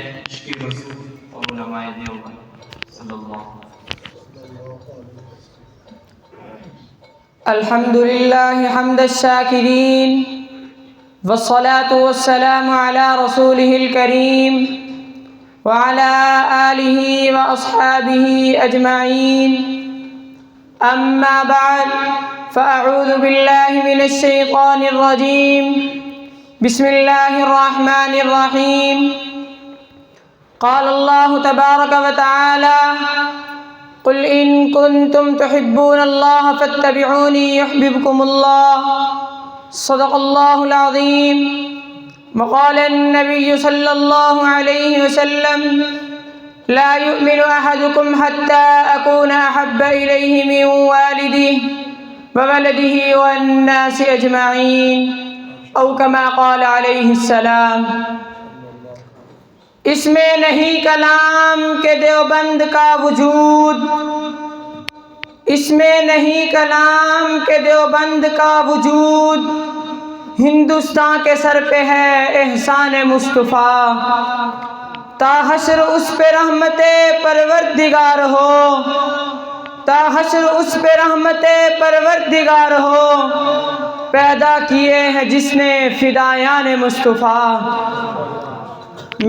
عشق رسول اور علماء دیوبند صلی اللہ علیہ وسلم۔ الحمد لله حمد الشاكرين والصلاة والسلام على رسوله الكريم وعلى آله وأصحابه أجمعين، أما بعد فأعوذ بالله من الشيطان الرجيم، بسم الله الرحمن الرحيم۔ قال الله تبارك وتعالى: قل إن كنتم تحبون الله فاتبعوني يحببكم الله، صدق الله العظيم۔ وقال النبي صلى الله عليه وسلم: لا يؤمن أحدكم حتى أكون أحب إليه من والده وولده والناس أجمعين، أو كما قال عليه السلام۔ اس میں نہیں کلام کہ دیوبند کا وجود، اس میں نہیں کلام کہ دیوبند کا وجود، ہندوستان کے سر پہ ہے احسان مصطفیٰ، تا حشر اس پہ رحمت پروردگار ہو، تا حشر اس پہ رحمت پروردگار ہو، پیدا کیے ہیں جس نے فدایان مصطفیٰ۔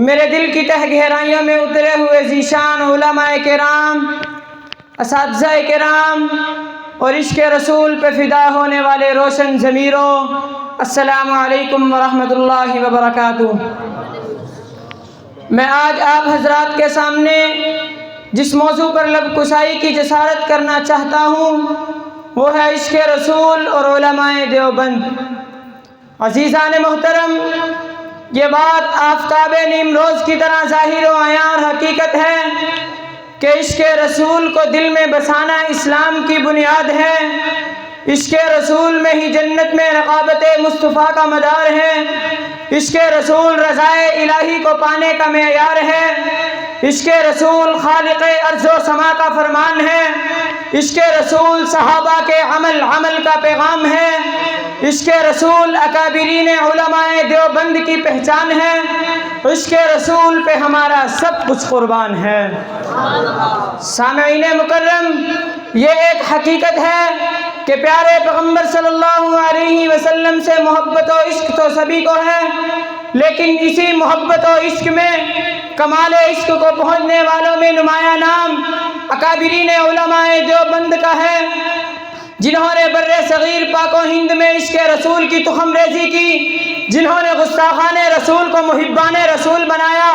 میرے دل کی تہ گہرائیوں میں اترے ہوئے ذیشان علماء کرام، اساتذہ کرام اور عشق رسول پہ فدا ہونے والے روشن ضمیروں، السلام علیکم ورحمۃ اللہ وبرکاتہ۔ میں آج آپ حضرات کے سامنے جس موضوع پر لب کشائی کی جسارت کرنا چاہتا ہوں وہ ہے عشق رسول اور علماء دیوبند۔ عزیزان محترم، یہ بات آفتاب نیمروز کی طرح ظاہر و عیاں حقیقت ہے کہ عشق رسول کو دل میں بسانا اسلام کی بنیاد ہے۔ عشق رسول میں ہی جنت میں رقابت مصطفیٰ کا مدار ہے۔ عشق رسول رضائے الہی کو پانے کا معیار ہے۔ عشق رسول خالق ارض و سما کا فرمان ہے۔ عشق رسول صحابہ کے عمل کا پیغام ہے۔ عشق رسول اکابرین علماء دیوبند کی پہچان ہے۔ عشق رسول پہ ہمارا سب کچھ قربان ہے۔ سامعین مکرم، یہ ایک حقیقت ہے کہ پیارے پیغمبر صلی اللہ علیہ وسلم سے محبت و عشق تو سبھی کو ہے، لیکن اسی محبت و عشق میں کمال عشق کو پہنچنے والوں میں نمایاں نام اکابرین علماء دیوبند کا ہے، جنہوں نے بر صغیر پاک و ہند میں عشق رسول کی تخم ریزی کی، جنہوں نے گستاخان رسول کو محبان رسول بنایا۔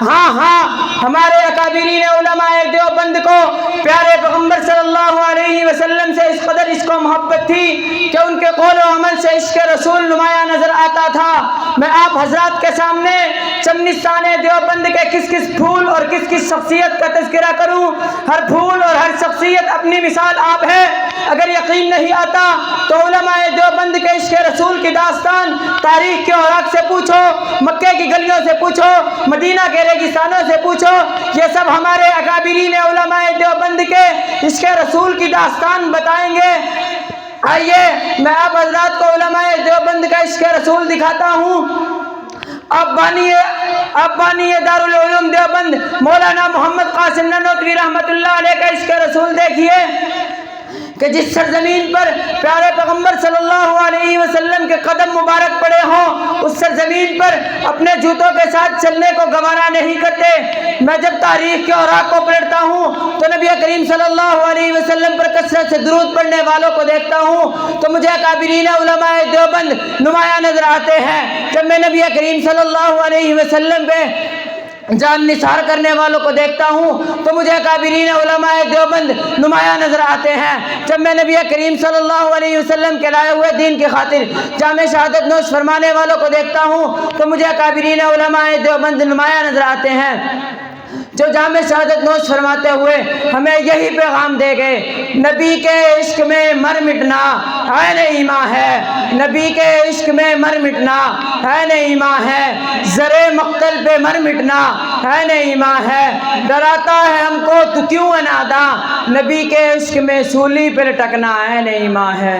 ہاں، ہمارے اکابرین علماء دیوبند کو پیارے پیغمبر صلی اللہ علیہ وسلم سے اس قدر عشق و محبت تھی کہ ان کے قول و عمل سے عشق رسول نمایاں نظر آتا تھا۔ میں آپ حضرات کے سامنے چمنستان دیوبند کے کس پھول اور کس شخصیت کا تذکرہ کروں؟ ہر پھول اور ہر شخصیت اپنی مثال آپ ہے۔ اگر یقین نہیں آتا تو علماء دیوبند کے عشق رسول کی داستان تاریخ کے اوراق سے پوچھو، مکے کی گلیوں سے پوچھو، مدینہ کے ریگستانوں سے پوچھو، یہ سب ہمارے اکابرین علماء دیوبند کے عشق رسول کی داستان بتائیں گے۔ آئیے میں آپ حضرات کو علماء دیوبند کا عشق رسول دکھاتا ہوں۔ اب بانی دارالعلوم دیوبند مولانا محمد قاسم نانوتوی رحمۃ اللہ علیہ کا عشق رسول دیکھیے کہ جس سرزمین پر پیارے پیغمبر صلی اللہ علیہ وسلم کے قدم مبارک پڑے ہوں، اس سرزمین پر اپنے جوتوں کے ساتھ چلنے کو گوارا نہیں کرتے۔ میں جب تاریخ کے اوراق کو پلٹتا ہوں تو نبی کریم صلی اللہ علیہ وسلم پر کثرت سے درود پڑھنے والوں کو دیکھتا ہوں تو مجھے اکابرین علماء دیوبند نمایاں نظر آتے ہیں۔ جب میں نبی کریم صلی اللہ علیہ وسلم پہ جان نثار کرنے والوں کو دیکھتا ہوں تو مجھے اکابرین علماء دیوبند نمایاں نظر آتے ہیں۔ جب میں نبی کریم صلی اللہ علیہ وسلم کے لائے ہوئے دین کی خاطر جامع شہادت نوش فرمانے والوں کو دیکھتا ہوں تو مجھے اکابرین علماء دیوبند نمایاں نظر آتے ہیں، جو جامع شہادت نوش فرماتے ہوئے ہمیں یہی پیغام دے گئے: نبی کے عشق میں مر مٹنا عین ایمان ہے، نبی کے عشق میں مر مٹنا عین ایمان ہے، زرے مقتل پہ مر مٹنا عین ایمان ہے، ڈراتا ہے ہم کو تو کیوں انادا، نبی کے عشق میں سولی پہ لٹکنا عین ایمان ہے۔